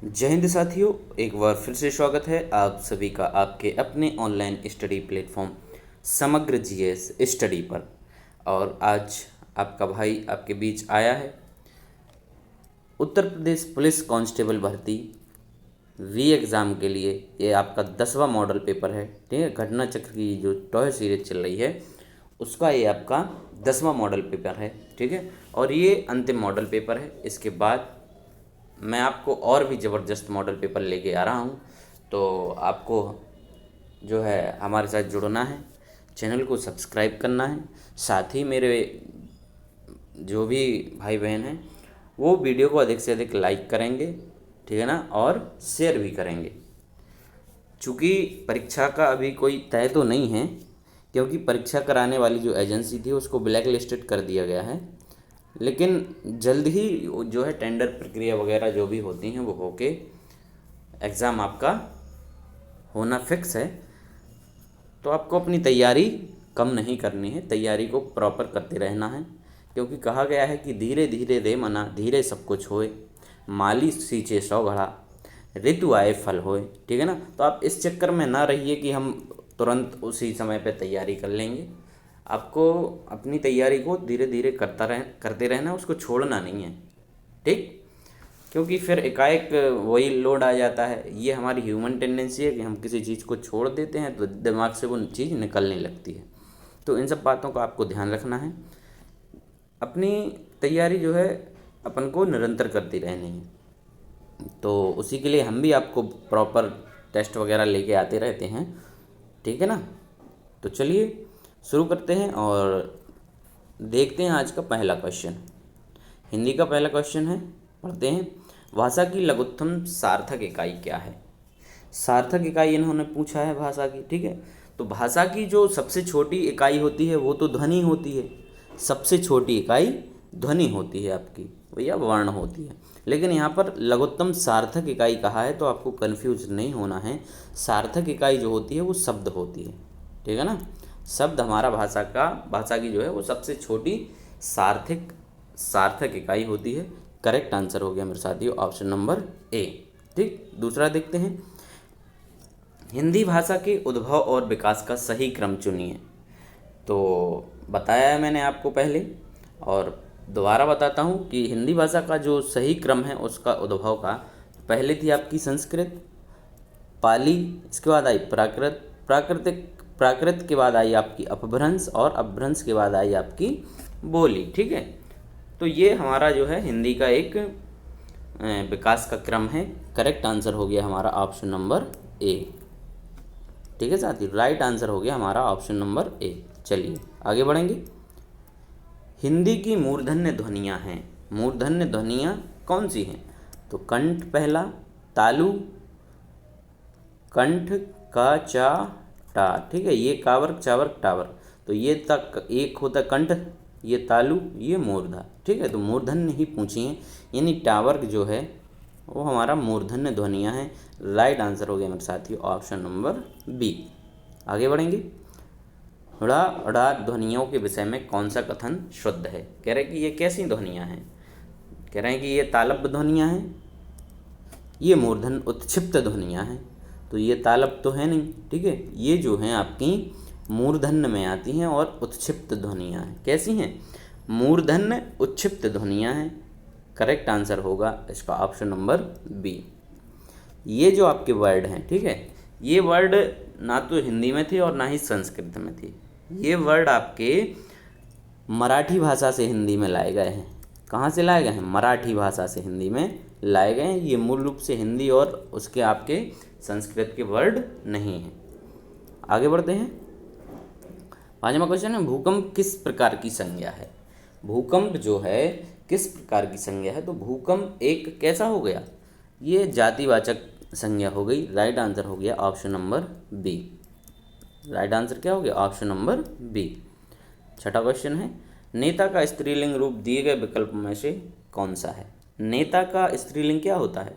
जय हिंद साथियों, एक बार फिर से स्वागत है आप सभी का आपके अपने ऑनलाइन स्टडी प्लेटफॉर्म समग्र जीएस स्टडी पर। और आज आपका भाई आपके बीच आया है। उत्तर प्रदेश पुलिस कांस्टेबल भर्ती री एग्ज़ाम के लिए ये आपका 10वां मॉडल पेपर है। ठीक है, घटना चक्र की जो टॉय सीरीज चल रही है उसका ये आपका 10वां मॉडल पेपर है। ठीक है, और ये अंतिम मॉडल पेपर है। इसके बाद मैं आपको और भी ज़बरदस्त मॉडल पेपर लेके आ रहा हूँ, तो आपको जो है हमारे साथ जुड़ना है, चैनल को सब्सक्राइब करना है। साथ ही मेरे जो भी भाई बहन हैं वो वीडियो को अधिक से अधिक लाइक करेंगे, ठीक है ना, और शेयर भी करेंगे। चूँकि परीक्षा का अभी कोई तय तो नहीं है, क्योंकि परीक्षा कराने वाली जो एजेंसी थी उसको ब्लैक लिस्टेड कर दिया गया है, लेकिन जल्द ही जो है टेंडर प्रक्रिया वगैरह जो भी होती हैं वो होके एग्ज़ाम आपका होना फिक्स है। तो आपको अपनी तैयारी कम नहीं करनी है, तैयारी को प्रॉपर करते रहना है, क्योंकि कहा गया है कि धीरे धीरे रे मना धीरे सब कुछ होए, माली सींचे 100 घड़ा ऋतु आए फल होए। ठीक है ना, तो आप इस चक्कर में ना रहिए कि हम तुरंत उसी समय पे तैयारी कर लेंगे। आपको अपनी तैयारी को धीरे धीरे करते रहना, उसको छोड़ना नहीं है। ठीक, क्योंकि फिर एकाएक वही लोड आ जाता है। ये हमारी ह्यूमन टेंडेंसी है कि हम किसी चीज़ को छोड़ देते हैं तो दिमाग से वो चीज़ निकलने लगती है। तो इन सब बातों का आपको ध्यान रखना है। अपनी तैयारी जो है अपन को निरंतर करती रहनी है। तो उसी के लिए हम भी आपको प्रॉपर टेस्ट वगैरह लेके आते रहते हैं। ठीक है ना, तो चलिए शुरू करते हैं और देखते हैं आज का पहला क्वेश्चन। हिंदी का पहला क्वेश्चन है, पढ़ते हैं। भाषा की लघुत्तम सार्थक इकाई क्या है? सार्थक इकाई इन्होंने पूछा है भाषा की। ठीक है, तो भाषा की जो सबसे छोटी इकाई होती है वो तो ध्वनि होती है। सबसे छोटी इकाई ध्वनि होती है आपकी, या वर्ण होती है। लेकिन यहाँ पर लघुत्तम सार्थक इकाई कहा है, तो आपको कन्फ्यूज नहीं होना है। सार्थक इकाई जो होती है वो शब्द होती है। ठीक है ना, शब्द हमारा भाषा की जो है वो सबसे छोटी सार्थक इकाई होती है। करेक्ट आंसर हो गया मेरे साथियों ऑप्शन नंबर ए। ठीक, दूसरा देखते हैं। हिंदी भाषा के उद्भव और विकास का सही क्रम चुनिए। तो बताया है मैंने आपको पहले, और दोबारा बताता हूँ कि हिंदी भाषा का जो सही क्रम है उसका उद्भव का, पहले थी आपकी संस्कृत, पाली, इसके बाद आई प्राकृत के बाद आई आपकी अपभ्रंश, और अपभ्रंश के बाद आई आपकी बोली। ठीक है, तो ये हमारा जो है हिंदी का एक विकास का क्रम है। करेक्ट आंसर हो गया हमारा ऑप्शन नंबर ए। ठीक है साथी, राइट आंसर हो गया हमारा ऑप्शन नंबर ए। चलिए आगे बढ़ेंगे। हिंदी की मूर्धन्य ध्वनियाँ हैं। मूर्धन्य ध्वनियाँ कौन सी हैं? तो कंठ पहला, तालु, कंठ का चा टा। ठीक है, ये कावर्क चावर्क टावर, तो ये तक एक होता कंठ, ये तालु, ये मूर्धा। ठीक है, तो मूर्धन्य ही पूछी हैं, यानी टावर्क जो है वो हमारा मूर्धन्य ध्वनियाँ हैं। राइट आंसर हो गया मेरे साथियों ऑप्शन नंबर बी। आगे बढ़ेंगे। ड़ा अड़ा ध्वनियों के विषय में कौन सा कथन शुद्ध है? कह रहे हैं कि ये कैसी ध्वनियाँ हैं? कह रहे हैं कि ये तालब्य ध्वनियाँ हैं, ये मूर्धन उत्क्षिप्त ध्वनियाँ हैं। तो ये तालब तो है नहीं। ठीक है, ये जो हैं आपकी मूर्धन्य में आती हैं और उत्क्षिप्त ध्वनियाँ हैं। कैसी हैं? मूर्धन्य उत्क्षिप्त ध्वनियाँ हैं। करेक्ट आंसर होगा इसका ऑप्शन नंबर बी। ये जो आपके वर्ड हैं, ठीक है, ये वर्ड ना तो हिंदी में थे और ना ही संस्कृत में थे। ये वर्ड आपके मराठी भाषा से हिंदी में लाए गए हैं। कहाँ से लाए गए हैं? मराठी भाषा से हिंदी में लाए गए हैं। ये मूल रूप से हिंदी और उसके आपके संस्कृत के वर्ड नहीं हैं। आगे बढ़ते हैं। पांचवा क्वेश्चन है, भूकंप किस प्रकार की संज्ञा है? भूकंप जो है किस प्रकार की संज्ञा है? तो भूकंप एक कैसा हो गया? ये जातिवाचक संज्ञा हो गई। राइट आंसर हो गया option number B. Right answer क्या हो गया? Option number B. छठा क्वेश्चन है, नेता का स्त्रीलिंग रूप दिए गए विकल्प में से कौन सा है? नेता का स्त्रीलिंग क्या होता है?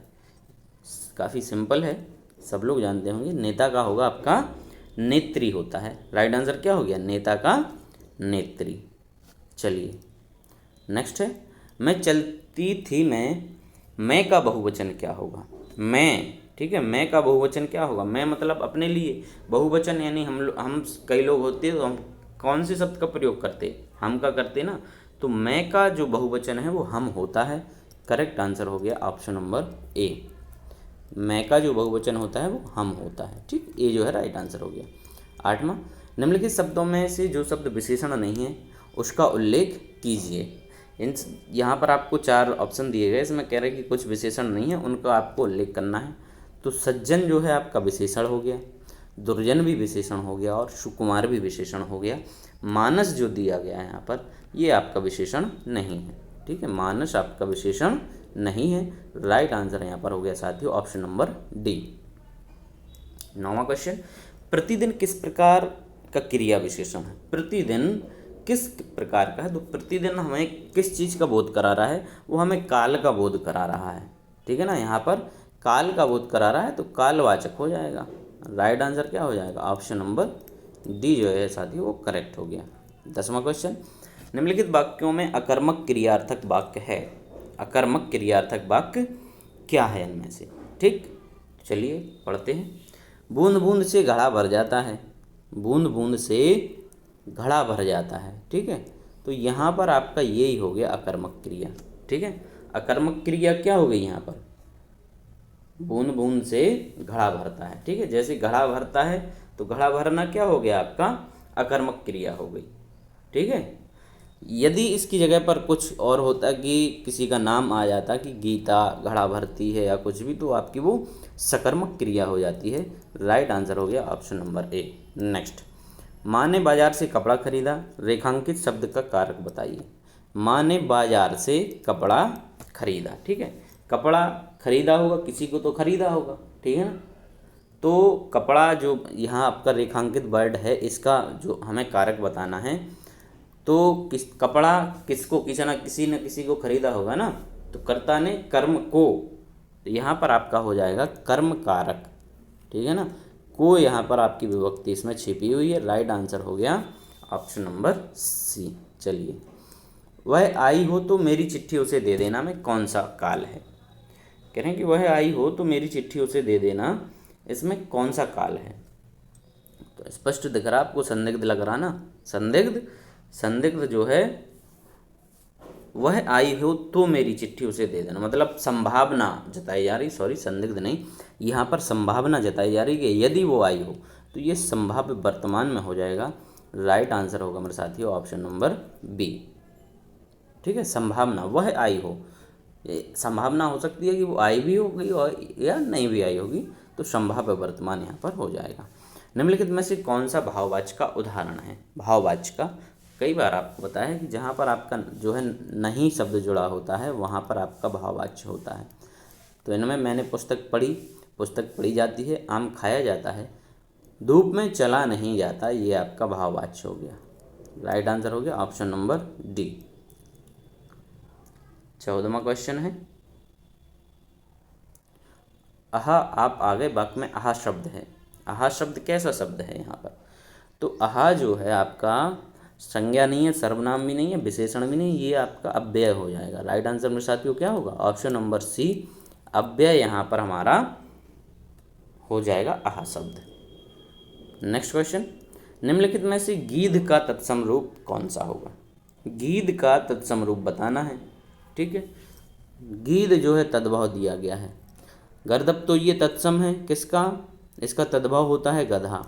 काफ़ी सिंपल है, सब लोग जानते होंगे। नेता का होगा आपका नेत्री होता है। राइट आंसर क्या हो गया? नेता का नेत्री। चलिए नेक्स्ट है, मैं चलती थी मैं का बहुवचन क्या होगा? मैं, ठीक है, मैं का बहुवचन क्या होगा, मैं मतलब अपने लिए, बहुवचन यानी हम कई लोग होते हैं तो हम कौन से शब्द का प्रयोग करते, हम का करते ना, तो मैं का जो बहुवचन है वो हम होता है। करेक्ट आंसर हो गया ऑप्शन नंबर ए, मैं का जो बहुवचन होता है वो हम होता है। ठीक, ये जो है राइट आंसर हो गया। आठवां, निम्नलिखित शब्दों में से जो शब्द विशेषण नहीं है उसका उल्लेख कीजिए। इन यहाँ पर आपको चार ऑप्शन दिए गए, इसमें कह रहे हैं कि कुछ विशेषण नहीं है उनका आपको उल्लेख करना है। तो सज्जन जो है आपका विशेषण हो गया, दुर्जन भी विशेषण हो गया और सुकुमार भी विशेषण हो गया। मानस जो दिया गया है यहाँ पर ये आपका विशेषण नहीं है। ठीक है, मानस आपका विशेषण नहीं है। राइट आंसर यहाँ पर हो गया साथियों ऑप्शन नंबर डी। नौवां क्वेश्चन, प्रतिदिन किस प्रकार का क्रिया विशेषण है। प्रतिदिन किस प्रकार का है, तो प्रतिदिन हमें किस चीज़ का बोध करा रहा है, वो हमें काल का बोध करा रहा है। ठीक है ना, यहाँ पर काल का बोध करा रहा है तो कालवाचक हो जाएगा। राइट आंसर क्या हो जाएगा, ऑप्शन नंबर डी जो है साथियों वो करेक्ट हो गया। 10वां क्वेश्चन, निम्नलिखित वाक्यों में अकर्मक क्रियार्थक वाक्य है। अकर्मक क्रियार्थक वाक्य क्या है इनमें से। ठीक, चलिए पढ़ते हैं। बूंद बूंद से घड़ा भर जाता है, बूंद बूंद से घड़ा भर जाता है। ठीक है, तो यहाँ पर आपका यही हो गया अकर्मक क्रिया। ठीक है, अकर्मक क्रिया क्या हो गई यहाँ पर, बूंद बूंद से घड़ा भरता है। ठीक है, जैसे घड़ा भरता है तो घड़ा भरना क्या हो गया आपका अकर्मक क्रिया हो गई। ठीक है, यदि इसकी जगह पर कुछ और होता कि किसी का नाम आ जाता कि गीता घड़ा भरती है या कुछ भी, तो आपकी वो सकर्मक क्रिया हो जाती है। राइट आंसर हो गया ऑप्शन नंबर ए। नेक्स्ट, माँ ने बाजार से कपड़ा खरीदा, रेखांकित शब्द का कारक बताइए। माँ ने बाजार से कपड़ा खरीदा। ठीक है, कपड़ा खरीदा होगा, किसी को तो खरीदा होगा। ठीक है ना, तो कपड़ा जो यहाँ आपका रेखांकित वर्ड है इसका जो हमें कारक बताना है, तो किस कपड़ा किसको किसी न किसी को खरीदा होगा ना, तो कर्ता ने कर्म को, तो यहाँ पर आपका हो जाएगा कर्म कारक। ठीक है ना, को यहाँ पर आपकी विभक्ति इसमें छिपी हुई है। राइट आंसर हो गया ऑप्शन नंबर सी। चलिए, वह आई हो तो मेरी चिट्ठी उसे दे देना में कौन सा काल है। कह रहे हैं कि वह आई हो तो मेरी चिट्ठी उसे दे देना, इसमें कौन सा काल है। तो स्पष्ट दिख रहा आपको, संदिग्ध लग रहा ना, संदिग्ध, संदिग्ध जो है वह आई हो तो मेरी चिट्ठी उसे दे देना, मतलब संभावना जताई जा रही, सॉरी संदिग्ध नहीं, यहाँ पर संभावना जताई जा रही कि यदि वो आई हो तो ये संभाव्य वर्तमान में हो जाएगा। राइट आंसर होगा मेरे साथियों ऑप्शन नंबर बी। ठीक है, संभावना वह आई हो, ये संभावना हो सकती है कि वो आई भी होगी और या नहीं भी आई होगी, तो संभाव्य वर्तमान यहाँ पर हो जाएगा। निम्नलिखित में से कौन सा भाववाच्य का उदाहरण है। भाववाच्य का कई बार आपको बताया है कि जहाँ पर आपका जो है नहीं शब्द जुड़ा होता है वहाँ पर आपका भाववाच्य होता है। तो इनमें मैंने पुस्तक पढ़ी जाती है, आम खाया जाता है, धूप में चला नहीं जाता, ये आपका भाववाच्य हो गया। राइट आंसर हो गया ऑप्शन नंबर डी। 14वां क्वेश्चन है, आहा आप आगे वाक्य में आहा शब्द है। आहा शब्द कैसा शब्द है यहाँ पर, तो आहा जो है आपका संज्ञा नहीं है, सर्वनाम भी नहीं है, विशेषण भी नहीं, ये आपका अव्यय हो जाएगा। राइट आंसर मेरे साथियों क्या होगा, ऑप्शन नंबर सी, अव्यय यहाँ पर हमारा हो जाएगा आहा शब्द। नेक्स्ट क्वेश्चन, निम्नलिखित में से गीध का तत्सम रूप कौन सा होगा। गीध का तत्सम रूप बताना है। ठीक है, गीध जो है तद्भव दिया गया है, गर्दभ तो ये तत्सम है किसका, इसका तद्भव होता है गधा।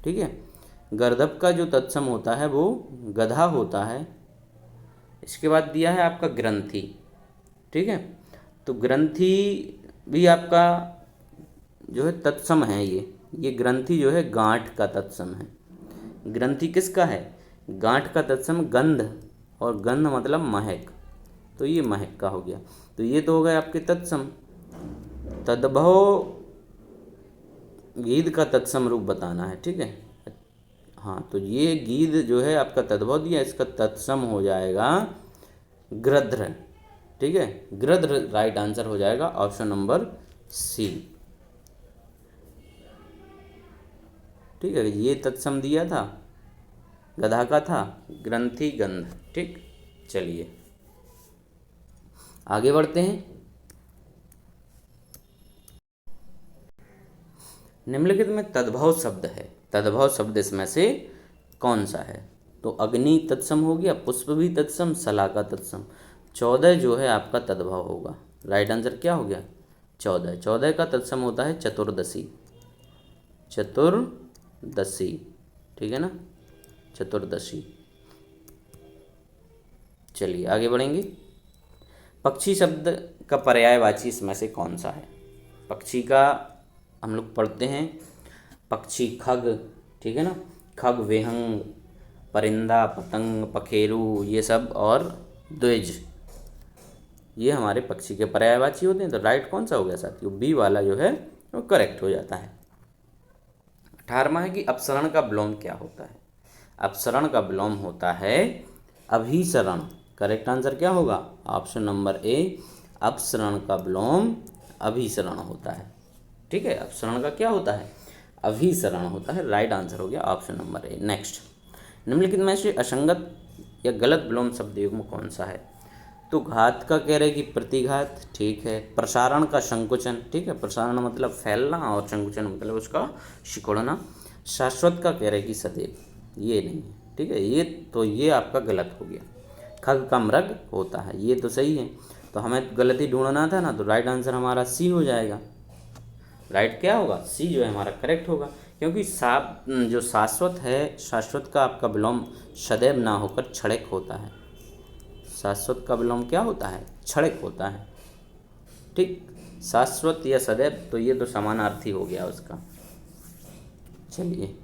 ठीक है, गर्दभ का जो तत्सम होता है वो गधा होता है। इसके बाद दिया है आपका ग्रंथि। ठीक है, तो ग्रंथि भी आपका जो है तत्सम है, ये ग्रंथि जो है गांठ का तत्सम है। ग्रंथि किसका है, गांठ का तत्सम गंध, और गंध मतलब महक, तो ये महक का हो गया। तो ये तो हो गए आपके तत्सम। तद्भव गीध का तत्सम रूप बताना है। ठीक है, हाँ, तो ये गीध जो है आपका तद्भव दिया, इसका तत्सम हो जाएगा गृध्र। ठीक है, गृध्र राइट आंसर हो जाएगा ऑप्शन नंबर सी। ठीक है, ये तत्सम दिया था, गधा का था, ग्रंथि गंध। ठीक, चलिए आगे बढ़ते हैं। निम्नलिखित में तद्भव शब्द है, तद्भव शब्द इसमें से कौन सा है? तो अग्नि तत्सम हो गया, पुष्प भी तत्सम, शलाका तत्सम। 14 जो है आपका तद्भव होगा। राइट आंसर क्या हो गया? 14। 14 का तत्सम होता है चतुर्दशी, चतुर्दशी, ठीक है ना, चतुर्दशी। चलिए आगे बढ़ेंगे। पक्षी शब्द का पर्यायवाची इसमें से कौन सा है? पक्षी का हम लोग पढ़ते हैं पक्षी खग, ठीक है ना, खग, विहंग, परिंदा, पतंग, पखेरु, ये सब, और द्विज, ये हमारे पक्षी के पर्यायवाची होते हैं। तो राइट कौन सा हो गया साथियों? बी वाला जो है वो करेक्ट हो जाता है। 18वां है कि अपसरण का विलोम क्या होता है? अपसरण का विलोम होता है अभिसरण। करेक्ट आंसर क्या होगा? ऑप्शन नंबर ए, अपसरण का विलोम अभिसरण होता है। ठीक है, अपसरण का क्या होता है? अभिसरण होता है। राइट आंसर हो गया ऑप्शन नंबर ए। नेक्स्ट, निम्नलिखित में से असंगत या गलत विलोम शब्द युग्म कौन सा है? तो घात का कह रहे कि प्रतिघात, ठीक है। प्रसारण का संकुचन, ठीक है, प्रसारण मतलब फैलना और संकुचन मतलब उसका सिकुड़ना। शाश्वत का कह रहे कि सदैव, ये नहीं है, ठीक है, ये आपका गलत हो गया। खग का मृग होता है, ये तो सही है। तो हमें गलती ढूंढना था ना, तो राइट आंसर हमारा सी हो जाएगा। राइट क्या होगा? सी जो है हमारा करेक्ट होगा, क्योंकि जो शाश्वत है, शाश्वत का आपका विलोम सदैव ना होकर क्षणिक होता है। शाश्वत का विलोम क्या होता है? क्षणिक होता है। ठीक, शाश्वत या सदैव, तो ये तो समानार्थी हो गया उसका। चलिए,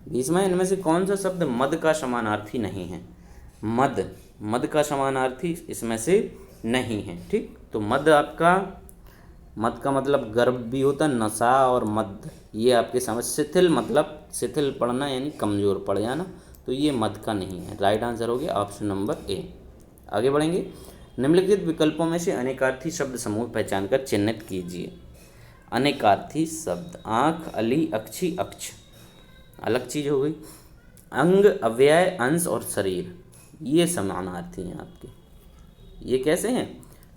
20वां, इनमें से कौन सा शब्द मद का समानार्थी नहीं है? मद का समानार्थी इसमें से नहीं है। ठीक, तो मद का मतलब गर्भ भी होता है, नशा और मद, ये आपके समझ। शिथिल मतलब शिथिल पड़ना यानी कमज़ोर पड़ जाना, तो ये मद का नहीं है। राइट आंसर हो गया ऑप्शन नंबर ए। आगे बढ़ेंगे। निम्नलिखित विकल्पों में से अनेकार्थी शब्द समूह पहचान कर चिन्हित कीजिए। अनेकार्थी शब्द, आँख, अली, अक्षी, अक्ष, अलग चीज़ हो गई। अंग, अव्यय, अंश और शरीर, ये समानार्थी हैं आपके। ये कैसे हैं?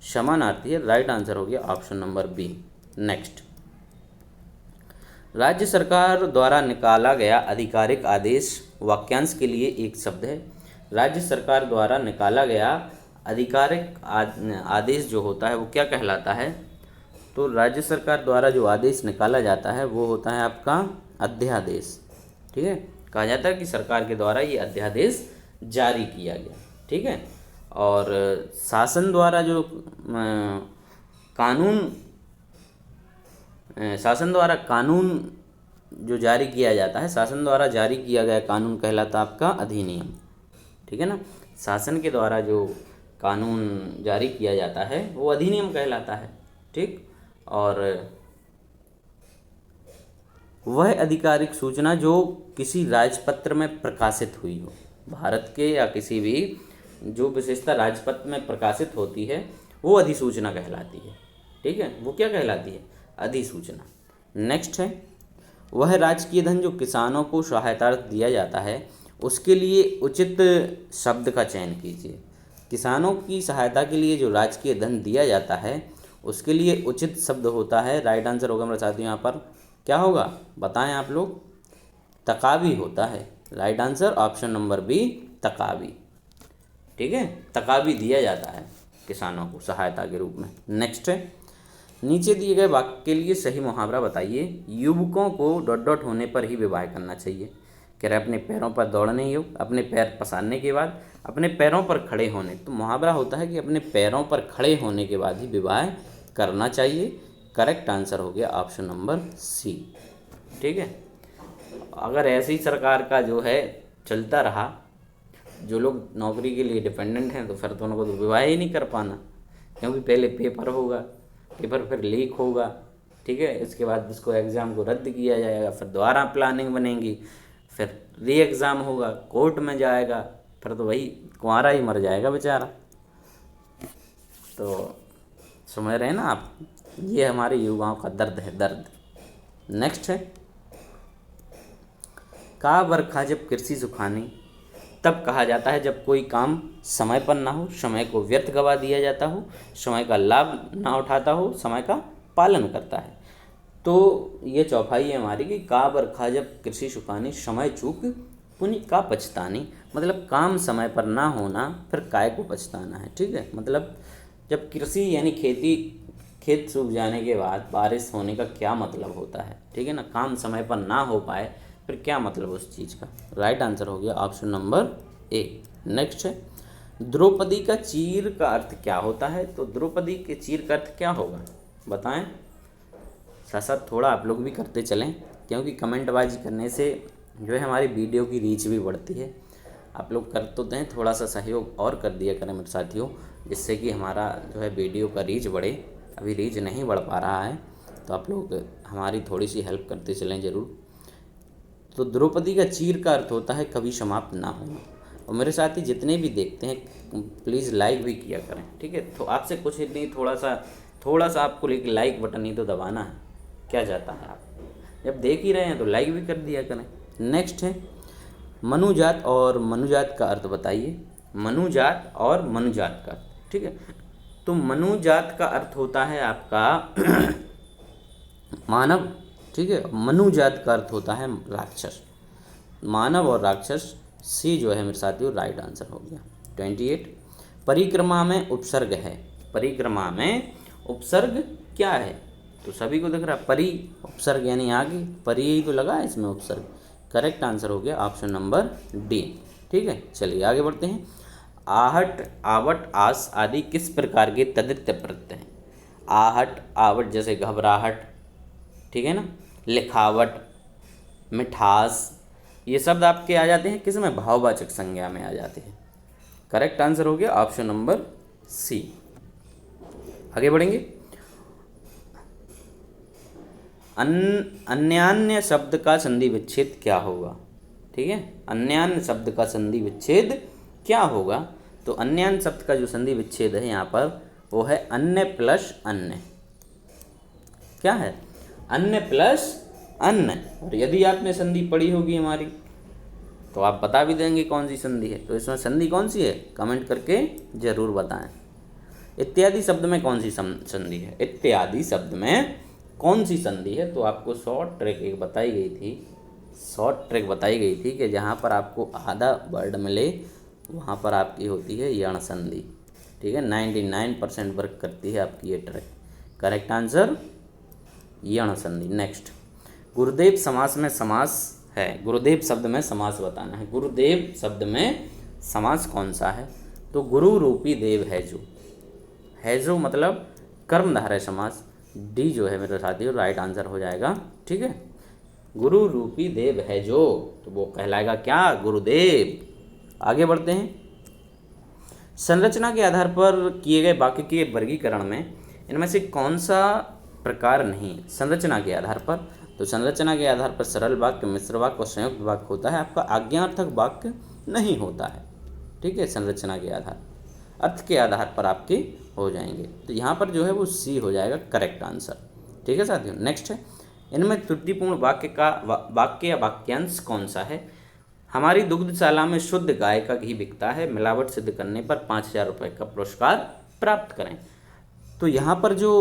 समानार्थी है। राइट आंसर हो गया ऑप्शन नंबर बी। नेक्स्ट, राज्य सरकार द्वारा निकाला गया आधिकारिक आदेश वाक्यांश के लिए एक शब्द है। राज्य सरकार द्वारा निकाला गया आधिकारिक आदेश जो होता है वो क्या कहलाता है? तो राज्य सरकार द्वारा जो आदेश निकाला जाता है वो होता है आपका अध्यादेश। ठीक है, कहा जाता है कि सरकार के द्वारा ये अध्यादेश जारी किया गया। ठीक है, और शासन द्वारा जो कानून जो जारी किया जाता है, शासन द्वारा जारी किया गया कानून कहलाता आपका अधिनियम। ठीक है ना, शासन के द्वारा जो कानून जारी किया जाता है वो अधिनियम कहलाता है। ठीक, और वह आधिकारिक सूचना जो किसी राजपत्र में प्रकाशित हुई हो, भारत के या किसी भी जो विशेषता राजपत्र में प्रकाशित होती है वो अधिसूचना कहलाती है। ठीक है, वो क्या कहलाती है? अधिसूचना। नेक्स्ट है, वह राजकीय धन जो किसानों को सहायतार्थ दिया जाता है उसके लिए उचित शब्द का चयन कीजिए। किसानों की सहायता के लिए जो राजकीय धन दिया जाता है उसके लिए उचित शब्द होता है, राइट आंसर होगा मेरे साथियों यहाँ पर क्या होगा बताएं आप लोग? तकावी होता है। Right answer option number B, तकावी। ठीक है, तकावी दिया जाता है किसानों को सहायता के रूप में। नेक्स्ट है, नीचे दिए गए वाक्य के लिए सही मुहावरा बताइए। युवकों को डॉट डॉट होने पर ही विवाह करना चाहिए। कह रहे अपने पैरों पर दौड़ने योग, अपने पैर पसारने के बाद अपने पैरों पर खड़े होने। तो मुहावरा होता है कि अपने पैरों पर खड़े होने के बाद ही विवाह करना चाहिए। करेक्ट आंसर हो गया ऑप्शन नंबर सी। ठीक है, अगर ऐसे ही सरकार का जो है चलता रहा, जो लोग नौकरी के लिए डिपेंडेंट हैं, तो फिर तो उनको तो विवाह ही नहीं कर पाना, क्योंकि पहले पेपर होगा, पेपर फिर लीक होगा। ठीक है, इसके बाद उसको एग्ज़ाम को रद्द किया जाएगा, फिर दोबारा प्लानिंग बनेगी, फिर री एग्ज़ाम होगा, कोर्ट में जाएगा, फिर तो वही कुंवारा ही मर जाएगा बेचारा। तो समझ रहे हैं ना आप, ये हमारे युवाओं का दर्द है, दर्द। नेक्स्ट है, का बरखा जब कृषि सुखानी तब कहा जाता है जब कोई काम समय पर ना हो, समय को व्यर्थ गवा दिया जाता हो, समय का लाभ ना उठाता हो, समय का पालन करता है। तो ये चौपाई है हमारी कि का बरखा जब कृषि सुखानी समय चूक पुनि का पछतानी, मतलब काम समय पर ना होना फिर काय को पछताना है। ठीक है, मतलब जब कृषि यानी खेती, खेत सूख जाने के बाद बारिश होने का क्या मतलब होता है। ठीक है ना, काम समय पर ना हो पाए फिर क्या मतलब उस चीज़ का। राइट आंसर हो गया ऑप्शन नंबर ए। नेक्स्ट है, द्रौपदी का चीर का अर्थ क्या होता है। तो द्रौपदी के चीर का अर्थ क्या होगा बताएं। साथ साथ थोड़ा आप लोग भी करते चलें, क्योंकि कमेंटबाजी करने से जो है हमारी वीडियो की रीच भी बढ़ती है। आप लोग कर तो दें, थोड़ा सा सहयोग और कर दिया करें मेरे साथियों, जिससे कि हमारा जो है वीडियो का रीच बढ़े। अभी रीच नहीं बढ़ पा रहा है, तो आप लोग हमारी थोड़ी सी हेल्प करते चलें ज़रूर। तो द्रौपदी का चीर का अर्थ होता है कभी समाप्त ना होना। और मेरे साथी जितने भी देखते हैं प्लीज़ लाइक भी किया करें। ठीक है, तो आपसे कुछ नहीं, थोड़ा सा आपको एक लाइक बटन ही तो दबाना है, क्या जाता है। आप जब देख ही रहे हैं तो लाइक भी कर दिया करें। नेक्स्ट है, मनुजात और मनुजात का अर्थ बताइए। मनुजात और मनुजात का अर्थ, ठीक है। तो मनुजात का अर्थ होता है आपका मानव। ठीक है, मनुजात का अर्थ होता है राक्षस। मानव और राक्षस, सी जो है मेरे साथियों राइट आंसर हो गया। 28, परिक्रमा में उपसर्ग है। परिक्रमा में उपसर्ग क्या है। तो सभी को दिख रहा है, परि उपसर्ग यानी आगे, परि ही तो लगा है इसमें उपसर्ग। करेक्ट आंसर हो गया ऑप्शन नंबर डी। ठीक है, चलिए आगे बढ़ते हैं। आहट, आवट, आस आदि किस प्रकार के तद्धित प्रत्यय हैं। आहट, आवट जैसे घबराहट, ठीक है ना, लिखावट, मिठास, ये शब्द आपके आ जाते हैं किस में, भाववाचक संज्ञा में आ जाते हैं। करेक्ट आंसर हो गया ऑप्शन नंबर सी। आगे बढ़ेंगे। अन्यान्य शब्द का संधि विच्छेद क्या होगा। ठीक है, अन्यान्य शब्द का संधि विच्छेद क्या होगा। तो अन्यान्य शब्द का जो संधि विच्छेद है यहाँ पर वो है अन्य प्लस अन्य। क्या है, अन्य प्लस अन्य। और यदि आपने संधि पढ़ी होगी हमारी तो आप बता भी देंगे कौन सी संधि है। तो इसमें संधि कौन सी है, कमेंट करके ज़रूर बताएं। इत्यादि शब्द में कौन सी संधि है। इत्यादि शब्द में कौन सी संधि है। तो आपको शॉर्ट ट्रिक एक बताई गई थी, शॉर्ट ट्रिक बताई गई थी कि जहाँ पर आपको आधा वर्ड मिले वहाँ पर आपकी होती है यण संधि। ठीक है, 99% वर्क करती है आपकी ये ट्रिक। करेक्ट आंसर यण संधि। नेक्स्ट, गुरुदेव समास में समास है। गुरुदेव शब्द में समास बताना है। गुरुदेव शब्द में समास कौन सा है। तो गुरु रूपी देव है जो मतलब कर्मधारय समास। डी जो है मेरे साथियों राइट आंसर हो जाएगा। ठीक है, गुरु रूपी देव है जो, तो वो कहलाएगा क्या, गुरुदेव। आगे बढ़ते हैं। संरचना के आधार पर किए गए वाक्य के वर्गीकरण में इनमें से कौन सा प्रकार नहीं। संरचना के आधार पर, तो संरचना के आधार पर सरल वाक्य, मिश्र वाक्य और संयुक्त वाक्य होता है। आपका आज्ञार्थक वाक्य नहीं होता है। ठीक है, संरचना के आधार, अर्थ के आधार पर आपके हो जाएंगे। तो यहाँ पर जो है वो सी हो जाएगा करेक्ट आंसर। ठीक है साथियों, नेक्स्ट है, इनमें त्रुटिपूर्ण वाक्य या वाक्यांश कौन सा है। हमारी दुग्धशाला में शुद्ध गाय का घी बिकता है, मिलावट सिद्ध करने पर 5,000 रुपये का पुरस्कार प्राप्त करें। तो यहाँ पर जो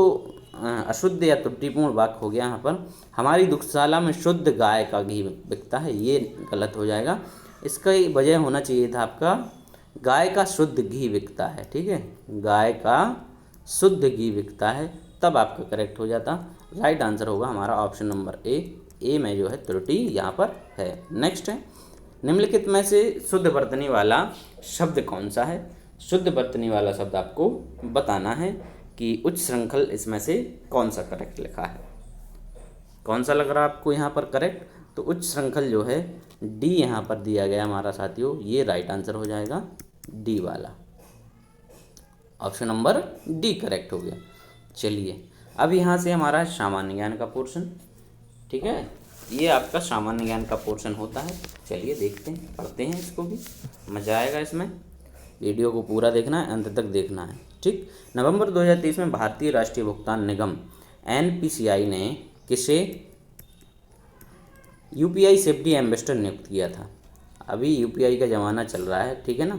अशुद्ध या त्रुटिपूर्ण वाक्य हो गया, यहाँ पर हमारी दुग्धशाला में शुद्ध गाय का घी बिकता है, ये गलत हो जाएगा। इसका वजह होना चाहिए था आपका गाय का शुद्ध घी बिकता है। ठीक है, गाय का शुद्ध घी बिकता है, तब आपका करेक्ट हो जाता। राइट आंसर होगा हमारा ऑप्शन नंबर ए में जो है त्रुटि यहाँ पर है। नेक्स्ट है, निम्नलिखित में से शुद्ध वर्तनी वाला शब्द कौन सा है। शुद्ध वर्तनी वाला शब्द आपको बताना है कि उच्च श्रृंखल इसमें से कौन सा करेक्ट लिखा है। कौन सा लग रहा है आपको यहाँ पर करेक्ट। तो उच्च श्रृंखल जो है डी यहाँ पर दिया गया हमारा साथियों, ये राइट आंसर हो जाएगा डी वाला। ऑप्शन नंबर डी करेक्ट हो गया। चलिए अब यहाँ से हमारा सामान्य ज्ञान का पोर्शन। ठीक है, ये आपका सामान्य ज्ञान का पोर्शन होता है। चलिए देखते हैं, पढ़ते हैं, इसको भी मज़ा आएगा इसमें। वीडियो को पूरा देखना है, अंत तक देखना है। ठीक, नवंबर 2023 में भारतीय राष्ट्रीय भुगतान निगम NPCI ने किसे UPI सेफ्टी एम्बेसडर नियुक्त किया था। अभी UPI का ज़माना चल रहा है, ठीक है ना।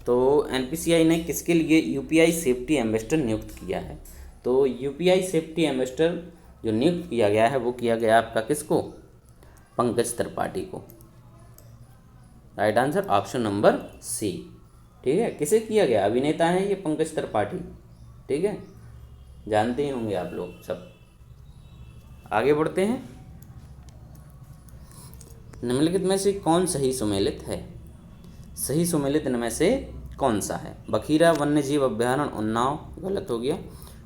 तो NPCI ने किसके लिए UPI सेफ्टी एम्बेसडर नियुक्त किया है। तो UPI सेफ्टी एम्बेसडर जो नियुक्त किया गया है वो किया गया आपका किसको? पंकज त्रिपाठी को। Right answer option number C. ठीक है, किसे किया गया? अभिनेता हैं ये पंकज त्रिपाठी। ठीक है, जानते ही होंगे आप लोग सब। आगे बढ़ते हैं। निम्नलिखित में से कौन सही सुमेलित है? सही सुमेलित इनमें से कौन सा है? बखीरा वन्यजीव अभ्यारण्य उन्नाव, गलत हो गया।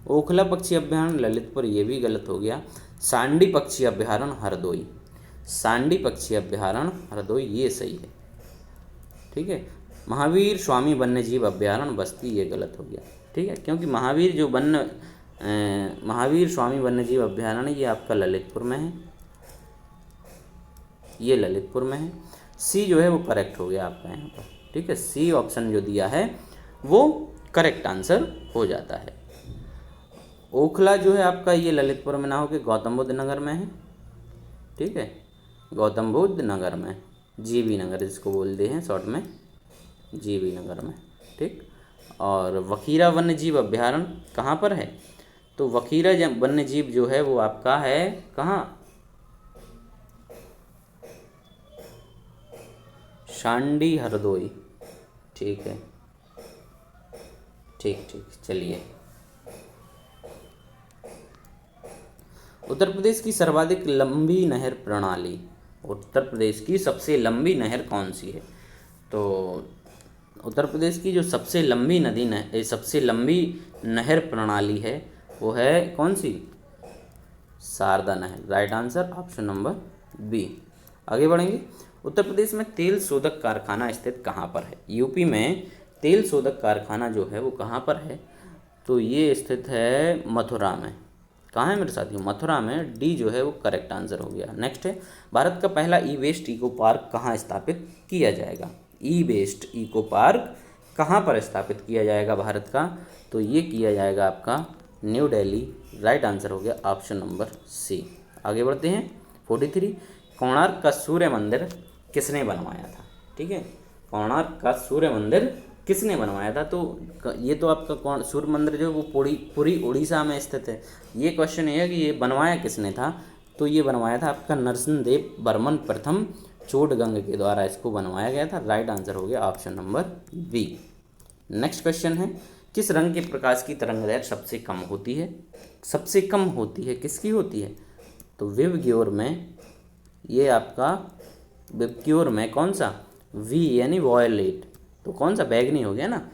ओखला पक्षी अभ्यारण्य ललितपुर, ये भी गलत हो गया। सांडी पक्षी अभ्यारण्य हरदोई, सांडी पक्षी अभ्यारण्य हरदोई, ये सही है। ठीक है, महावीर स्वामी वन्यजीव अभ्यारण्य बस्ती, ये गलत हो गया। ठीक है, क्योंकि महावीर स्वामी वन्यजीव अभ्यारण्य ये आपका ललितपुर में है, ये ललितपुर में है। सी जो है वो करेक्ट हो गया आपका यहाँ पर। ठीक है, सी ऑप्शन जो दिया है वो करेक्ट आंसर हो जाता है। ओखला जो है आपका ये ललितपुर में ना होकर गौतम बुद्ध नगर में है। ठीक है, गौतम बुद्ध नगर में, जीबी नगर जिसको बोलते हैं शॉर्ट में, जीबी नगर में। ठीक, और वखीरा वन्यजीव अभ्यारण्य कहाँ पर है? तो वखीरा वन्यजीव जो है वो आपका है कहाँ? शांडी हरदोई। ठीक है, ठीक ठीक, चलिए। उत्तर प्रदेश की सर्वाधिक लंबी नहर प्रणाली, उत्तर प्रदेश की सबसे लंबी नहर कौन सी है? तो उत्तर प्रदेश की जो सबसे लंबी सबसे लंबी नहर प्रणाली है वो है कौन सी? शारदा नहर। Right answer option number B. आगे बढ़ेंगे। उत्तर प्रदेश में तेल शोधक कारखाना स्थित कहाँ पर है? यूपी में तेल शोधक कारखाना जो है वो कहाँ पर है? तो ये स्थित है मथुरा में। कहाँ है मेरे साथियों? मथुरा में। डी जो है वो करेक्ट आंसर हो गया। नेक्स्ट है, भारत का पहला ई वेस्ट इको पार्क कहाँ स्थापित किया जाएगा? ई वेस्ट इको पार्क कहाँ पर स्थापित किया जाएगा भारत का? तो ये किया जाएगा आपका न्यू दिल्ली। राइट आंसर हो गया ऑप्शन नंबर सी। आगे बढ़ते हैं। 43, कोणार्क का सूर्य मंदिर किसने बनवाया था? ठीक है, कोणार्क का सूर्य मंदिर किसने बनवाया था? तो ये तो आपका कौन सूर्य मंदिर जो है वो पूरी उड़ीसा में स्थित है। ये क्वेश्चन है कि ये बनवाया किसने था? तो ये बनवाया था आपका नरसिंहदेव बर्मन प्रथम चोडगंग के द्वारा इसको बनवाया गया था। राइट आंसर हो गया option number B. Next question है, किस रंग के प्रकाश की तरंगदैर्घ्य सबसे कम होती है? सबसे कम होती है, किसकी होती है? तो विबग्योर में, ये आपका विबग्योर में कौन सा? वी यानी वॉयलेट, तो कौन सा? बैगनी हो गया ना।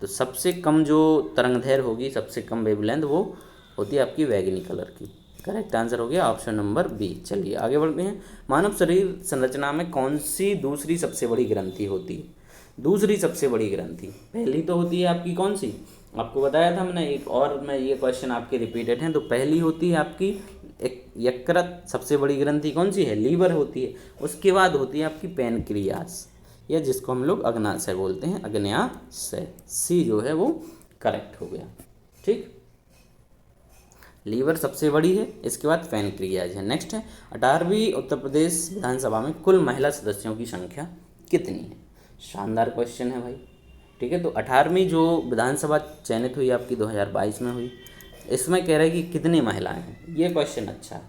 तो सबसे कम जो तरंगदैर्घ्य होगी, सबसे कम वेवलेंथ, वो होती है आपकी बैगनी कलर की। करेक्ट आंसर हो गया ऑप्शन नंबर बी। चलिए आगे बढ़ते हैं। मानव शरीर संरचना में कौन सी दूसरी सबसे बड़ी ग्रंथि होती है? दूसरी सबसे बड़ी ग्रंथि, पहली तो होती है आपकी कौन सी? आपको बताया था हमने एक और, मैं ये क्वेश्चन आपके रिपीटेड हैं। तो पहली होती है आपकी एक यकृत, सबसे बड़ी ग्रंथि कौन सी है? लीवर होती है। उसके बाद होती है आपकी पैनक्रियास, या जिसको हम लोग अग्नाशय बोलते हैं, अग्न्याशय। सी जो है वो करेक्ट हो गया। ठीक, लीवर सबसे बड़ी है, इसके बाद पैनक्रियाज है। नेक्स्ट है, 18वीं उत्तर प्रदेश विधानसभा में कुल महिला सदस्यों की संख्या कितनी है? शानदार क्वेश्चन है भाई। ठीक है, तो 18वीं जो विधानसभा चयनित हुई आपकी 2022 में हुई, इसमें कह रहे हैं कि कितनी महिलाएं हैं। ये क्वेश्चन अच्छा है।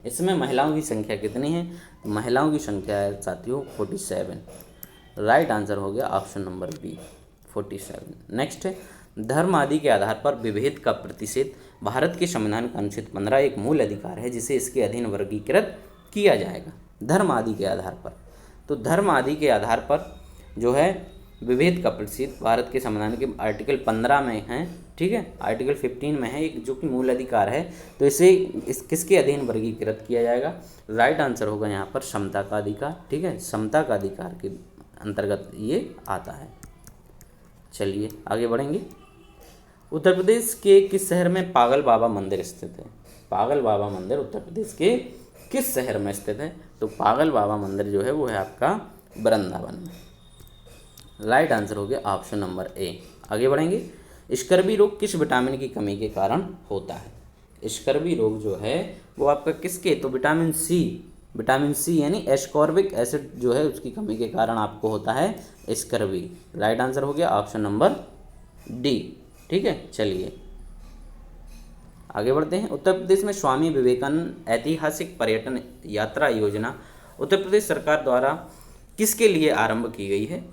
इसमें महिलाओं की संख्या कितनी है? तो महिलाओं की संख्या है साथियों 47। राइट आंसर हो गया ऑप्शन नंबर बी, 47। नेक्स्ट है, धर्म आदि के आधार पर विभेद का प्रतिषेध भारत के संविधान का अनुच्छेद 15 एक मूल अधिकार है जिसे इसके अधीन वर्गीकृत किया जाएगा। धर्म आदि के आधार पर, तो धर्म आदि के आधार पर जो है विभेद का प्रतिषेध भारत के संविधान के आर्टिकल 15 में है। ठीक है, आर्टिकल 15 में है एक, जो कि मूल अधिकार है। तो इसे किसके अधीन वर्गीकृत किया जाएगा? राइट आंसर होगा यहाँ पर समता का अधिकार। ठीक है, समता का अधिकार के अंतर्गत ये आता है। चलिए आगे बढ़ेंगे। उत्तर प्रदेश के किस शहर में पागल बाबा मंदिर स्थित है? पागल बाबा मंदिर उत्तर प्रदेश के किस शहर में स्थित है? तो पागल बाबा मंदिर जो है वो है आपका वृंदावन में। राइट आंसर हो गया ऑप्शन नंबर ए। आगे बढ़ेंगे। स्कर्वी रोग किस विटामिन की कमी के कारण होता है? स्कर्वी रोग जो है वो आपका किसके? तो विटामिन सी यानी एस्कॉर्बिक एसिड जो है उसकी कमी के कारण आपको होता है स्कर्वी। राइट आंसर हो गया ऑप्शन नंबर डी। ठीक है, चलिए आगे बढ़ते हैं। उत्तर प्रदेश में स्वामी विवेकानंद ऐतिहासिक पर्यटन यात्रा योजना उत्तर प्रदेश सरकार द्वारा किसके लिए आरंभ की गई है?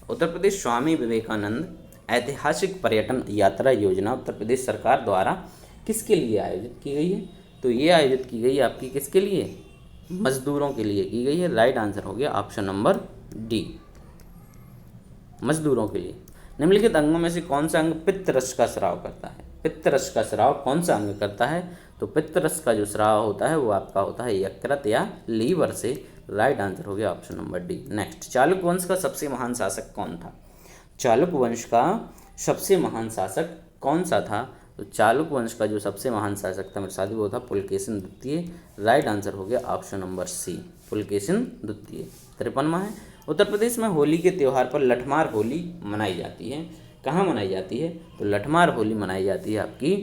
उत्तर प्रदेश स्वामी विवेकानंद ऐतिहासिक पर्यटन यात्रा योजना उत्तर प्रदेश सरकार द्वारा किसके लिए आयोजित की गई है? तो ये आयोजित की गई आपकी किसके लिए? मजदूरों के लिए की गई है। राइट आंसर हो गया ऑप्शन नंबर डी, मजदूरों के लिए। निम्नलिखित अंगों में से कौन सा अंग पित्त रस का स्राव करता है? पित्त रस का स्राव कौन सा अंग करता है? तो पित्त रस का जो स्राव होता है वो आपका होता है यकृत या लीवर से। राइट आंसर हो गया option number D. Next, Chalukya वंश का सबसे महान शासक कौन था? चालुक्य वंश का सबसे महान शासक कौन सा था? तो चालुक्य वंश का जो सबसे महान शासक था मेरे साथ, वो था पुलकेशिन द्वितीय। राइट आंसर हो गया ऑप्शन नंबर सी, पुलकेशिन द्वितीय। 53वां है, उत्तर प्रदेश में होली के त्यौहार पर लठमार होली मनाई जाती है। कहाँ मनाई जाती है? तो लठमार होली मनाई जाती है आपकी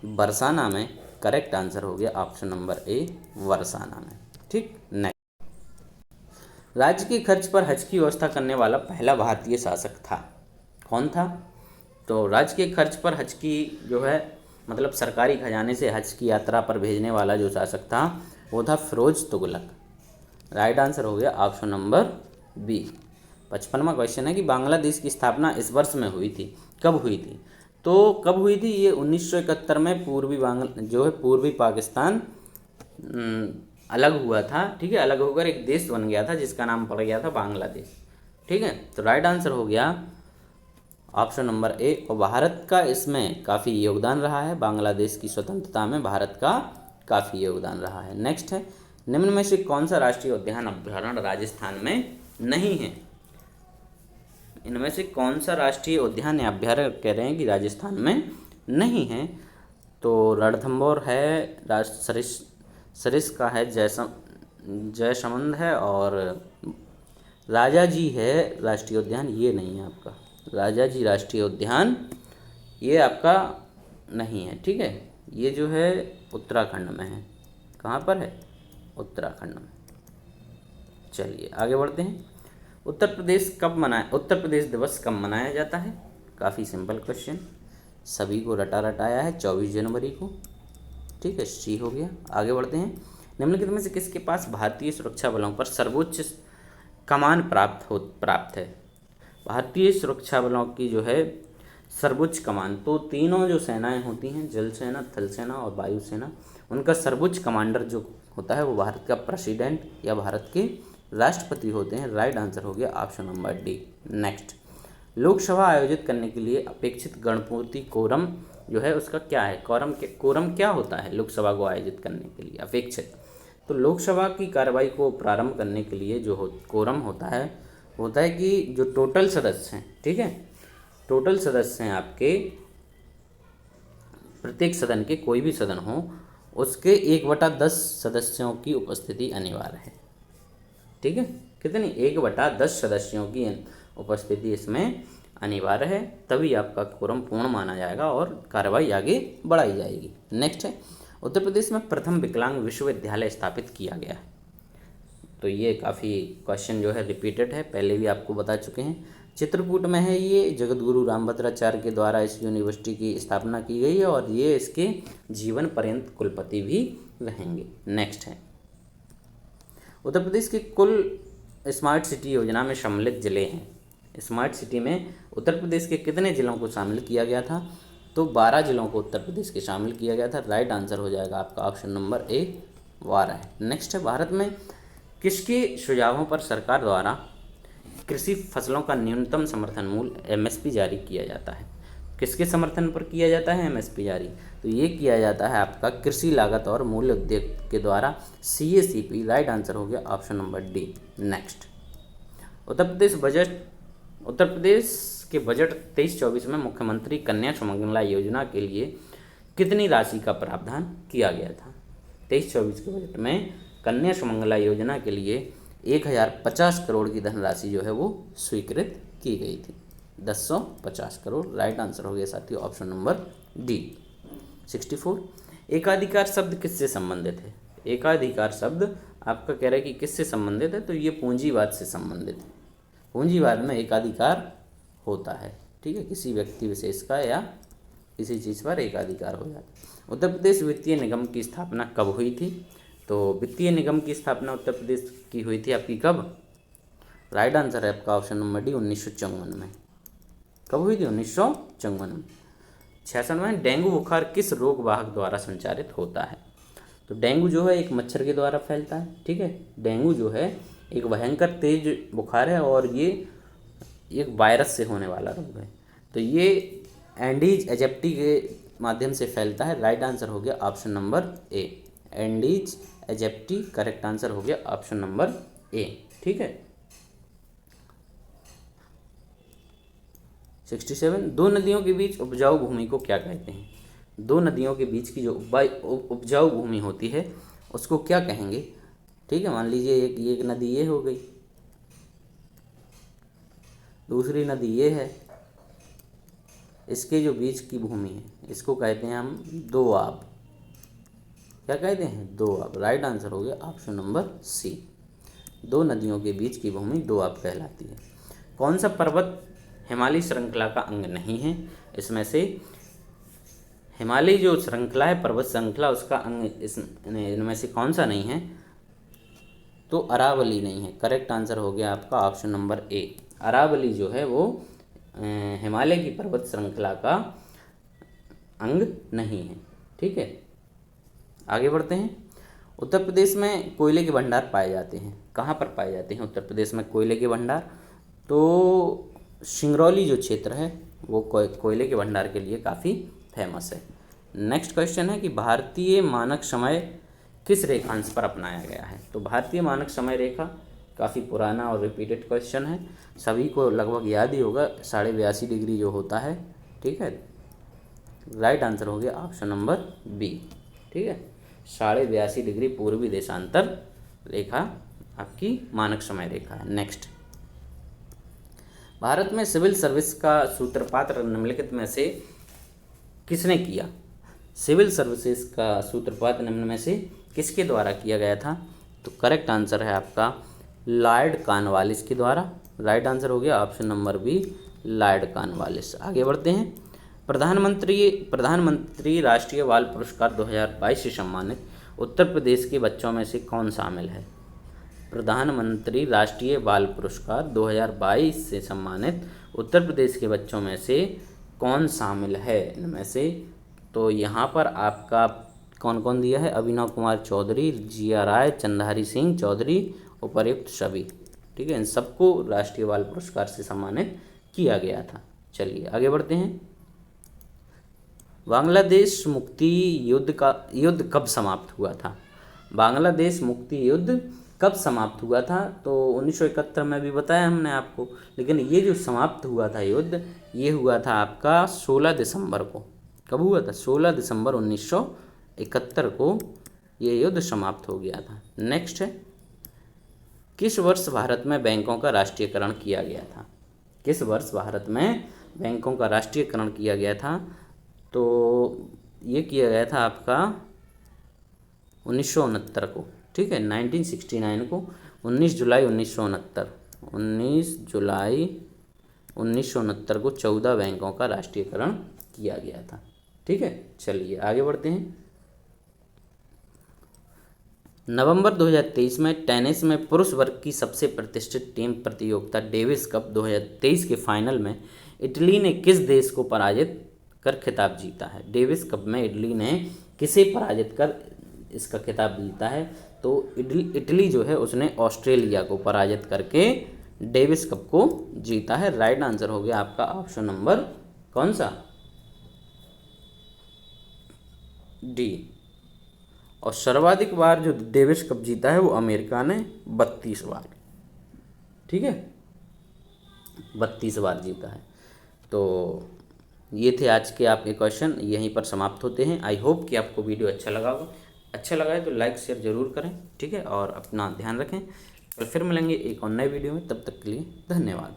बरसाना में। करेक्ट आंसर हो गया ऑप्शन नंबर ए, बरसाना में। ठीक, नेक्स्ट, राज्य के खर्च पर हज की व्यवस्था करने वाला पहला भारतीय शासक था। कौन था? तो राज्य के खर्च पर हज की जो है मतलब सरकारी खजाने से हज की यात्रा पर भेजने वाला जो शासक था वो था फिरोज तुगलक। राइट आंसर हो गया ऑप्शन नंबर बी। 55वां क्वेश्चन है कि बांग्लादेश की स्थापना इस वर्ष में हुई थी, कब हुई थी? तो कब हुई थी? ये 1971 में पूर्वी पाकिस्तान अलग हुआ था। ठीक है, अलग होकर एक देश बन गया था जिसका नाम पड़ गया था बांग्लादेश। ठीक है, तो राइट आंसर हो गया ऑप्शन नंबर ए। और भारत का इसमें काफ़ी योगदान रहा है, बांग्लादेश की स्वतंत्रता में भारत का काफ़ी योगदान रहा है। नेक्स्ट है, निम्न में से कौन सा राष्ट्रीय उद्यान अभ्यारण्य राजस्थान में नहीं है? इनमें से कौन सा राष्ट्रीय उद्यान या अभ्यारण्य कह रहे हैं कि राजस्थान में नहीं है? तो रणथंभौर है, सरिस का है, जयसमंद है, और राजा जी है राष्ट्रीय उद्यान, ये नहीं है आपका। राजा जी राष्ट्रीय उद्यान ये आपका नहीं है। ठीक है, ये जो है उत्तराखंड में है। कहाँ पर है? उत्तराखंड में। चलिए आगे बढ़ते हैं। उत्तर प्रदेश दिवस कब मनाया जाता है? काफ़ी सिंपल क्वेश्चन, सभी को रटा रटाया है, 24 जनवरी को। ठीक है, सी हो गया। आगे बढ़ते हैं। निम्नलिखित में से किसके पास भारतीय सुरक्षा बलों पर सर्वोच्च कमान प्राप्त है? भारतीय सुरक्षा बलों की जो है सर्वोच्च कमान, तो तीनों जो सेनाएं होती हैं, जल सेना, थल सेना और वायु सेना, उनका सर्वोच्च कमांडर जो होता है वो भारत का प्रेसिडेंट या भारत के राष्ट्रपति होते हैं। राइट आंसर हो गया option number D. Next, Lok Sabha आयोजित करने के लिए अपेक्षित गणपूर्ति कोरम जो है उसका क्या है? कोरम क्या होता है लोकसभा को आयोजित करने के लिए अपेक्षित? तो लोकसभा की कार्रवाई को प्रारंभ करने के लिए जो कोरम होता है कि जो टोटल सदस्य हैं, ठीक है, टोटल सदस्य हैं आपके, प्रत्येक सदन के, कोई भी सदन हो, उसके 1/10 सदस्यों की उपस्थिति अनिवार्य है। ठीक है, कितनी? 1/10 सदस्यों की उपस्थिति इसमें अनिवार्य है, तभी आपका कोरम पूर्ण माना जाएगा और कार्रवाई आगे बढ़ाई जाएगी। नेक्स्ट है, उत्तर प्रदेश में प्रथम विकलांग विश्वविद्यालय स्थापित किया गया है। तो ये काफ़ी क्वेश्चन जो है रिपीटेड है, पहले भी आपको बता चुके हैं। चित्रकूट में है ये, जगतगुरु रामभद्राचार्य के द्वारा इस यूनिवर्सिटी की स्थापना की गई है और ये इसके जीवन पर्यंत कुलपति भी रहेंगे। नेक्स्ट है, उत्तर प्रदेश के कुल स्मार्ट सिटी योजना में सम्मिलित जिले हैं। स्मार्ट सिटी में उत्तर प्रदेश के कितने जिलों को शामिल किया गया था? तो 12 जिलों को उत्तर प्रदेश के शामिल किया गया था। राइट आंसर हो जाएगा आपका ऑप्शन नंबर ए, 12 है। नेक्स्ट है, भारत में किसके सुझावों पर सरकार द्वारा कृषि फसलों का न्यूनतम समर्थन मूल्य एमएसपी जारी किया जाता है? किसके समर्थन पर किया जाता है एमएसपी जारी? तो ये किया जाता है आपका कृषि लागत और मूल्य उद्योग के द्वारा, CACP। राइट आंसर हो गया option number D. Next, Uttar Pradesh के बजट 23-24 में मुख्यमंत्री कन्या सुमंगला योजना के लिए कितनी राशि का प्रावधान किया गया था? 23-24 के बजट में कन्या सुमंगला योजना के लिए 1050 करोड़ की धनराशि जो है वो स्वीकृत की गई थी। 1050 करोड़। राइट आंसर हो गया साथियों ऑप्शन नंबर डी। 64, एकाधिकार शब्द किससे संबंधित है? एकाधिकार शब्द आपका कह रहा है कि किससे संबंधित है? तो ये पूंजीवाद से संबंधित है। पूंजीवाद में एकाधिकार होता है, ठीक है, किसी व्यक्ति विशेष का या किसी चीज़ पर एकाधिकार हो जाता है। उत्तर प्रदेश वित्तीय निगम की स्थापना कब हुई थी? तो वित्तीय निगम की स्थापना उत्तर प्रदेश की हुई थी आपकी कब? राइट आंसर है आपका ऑप्शन नंबर डी 1954 में। कब हुई थी? 1954 में। 66वां, डेंगू बुखार किस रोग वाहक द्वारा संचारित होता है? तो डेंगू जो है एक मच्छर के द्वारा फैलता है, ठीक है। डेंगू जो है एक भयंकर तेज बुखार है और ये एक वायरस से होने वाला रोग है। तो ये एंडीज एजिप्टी के माध्यम से फैलता है। राइट आंसर हो गया option number A, Andes aegypti. Correct answer हो गया ऑप्शन नंबर ए, ठीक है। 67, दो नदियों के बीच उपजाऊ भूमि को क्या कहते हैं? दो नदियों के बीच की जो उपजाऊ भूमि होती है उसको क्या कहेंगे? ठीक है, मान लीजिए एक नदी ये हो गई, दूसरी नदी ये है, इसके जो बीच की भूमि है इसको कहते हैं हम दोआब। क्या कहते हैं? दोआब। राइट आंसर हो गया ऑप्शन नंबर सी, दो नदियों के बीच की भूमि दोआब कहलाती है। कौन सा पर्वत हिमालय श्रृंखला का अंग नहीं है? इसमें से हिमालय जो श्रृंखला है, पर्वत श्रृंखला, उसका अंग इनमें से कौन सा नहीं है? तो अरावली नहीं है। करेक्ट आंसर हो गया आपका ऑप्शन नंबर ए, अरावली जो है वो हिमालय की पर्वत श्रृंखला का अंग नहीं है, ठीक है। आगे बढ़ते हैं। उत्तर प्रदेश में कोयले के भंडार पाए जाते हैं। कहाँ पर पाए जाते हैं उत्तर प्रदेश में कोयले के भंडार? तो सिंगरौली जो क्षेत्र है वो कोयले के भंडार के लिए काफ़ी फेमस है। नेक्स्ट क्वेश्चन है कि भारतीय मानक समय किस रेखांश पर अपनाया गया है? तो भारतीय मानक समय रेखा काफ़ी पुराना और रिपीटेड क्वेश्चन है, सभी को लगभग याद ही होगा, 82.5 डिग्री जो होता है, ठीक है। राइट आंसर हो गया ऑप्शन नंबर बी, ठीक है। 82.5 डिग्री पूर्वी देशांतर रेखा आपकी मानक समय रेखा है। नेक्स्ट, भारत में सिविल सर्विस का सूत्रपात निम्नलिखित में से किसने किया? सिविल सर्विसेज का सूत्रपात निम्न में से किसके द्वारा किया गया था? तो करेक्ट आंसर है आपका लॉर्ड कॉर्नवालिस के द्वारा। राइट आंसर हो गया option number B, Lord Cornwallis. आगे बढ़ते हैं। प्रधानमंत्री राष्ट्रीय बाल पुरस्कार 2022 से सम्मानित उत्तर प्रदेश के बच्चों में से कौन शामिल है? प्रधानमंत्री राष्ट्रीय बाल पुरस्कार 2022 से सम्मानित उत्तर प्रदेश के बच्चों में से कौन शामिल है इनमें से? तो यहाँ पर आपका कौन कौन दिया है? अभिनव कुमार चौधरी, जिया राय, चंद्रहरि सिंह चौधरी, उपर्युक्त सभी, ठीक है। इन सबको राष्ट्रीय बाल पुरस्कार से सम्मानित किया गया था। चलिए आगे बढ़ते हैं। बांग्लादेश मुक्ति युद्ध कब समाप्त हुआ था? बांग्लादेश मुक्ति युद्ध कब समाप्त हुआ था? तो 1971 में भी बताया हमने आपको, लेकिन ये जो समाप्त हुआ था युद्ध, ये हुआ था आपका 16 दिसंबर को। कब हुआ था? 16 दिसंबर 1971 को ये युद्ध समाप्त हो गया था। नेक्स्ट है, किस वर्ष भारत में बैंकों का राष्ट्रीयकरण किया गया था? किस वर्ष भारत में बैंकों का राष्ट्रीयकरण किया गया था? तो ये किया गया था आपका 1969 को, ठीक है, 1969 को, 19 जुलाई 1969, 19 जुलाई 1969 को 14 बैंकों का राष्ट्रीयकरण किया गया था, ठीक है। चलिए आगे बढ़ते हैं। नवंबर 2023 में टेनिस में पुरुष वर्ग की सबसे प्रतिष्ठित टीम प्रतियोगिता डेविस कप 2023 के फाइनल में इटली ने किस देश को पराजित कर खिताब जीता है? डेविस कप में इटली ने किसे पराजित कर इसका खिताब जीता है? तो इटली जो है उसने ऑस्ट्रेलिया को पराजित करके डेविस कप को जीता है। राइट आंसर हो गया आपका ऑप्शन नंबर कौन सा? डी। और सर्वाधिक बार जो डेविस कप जीता है वो अमेरिका ने 32 बार, ठीक है, 32 बार जीता है। तो ये थे आज के आपके क्वेश्चन, यहीं पर समाप्त होते हैं। आई होप कि आपको वीडियो अच्छा लगा होगा। अच्छा लगा है तो लाइक शेयर ज़रूर करें, ठीक है, और अपना ध्यान रखें। कल फिर मिलेंगे एक और नए वीडियो में, तब तक के लिए धन्यवाद।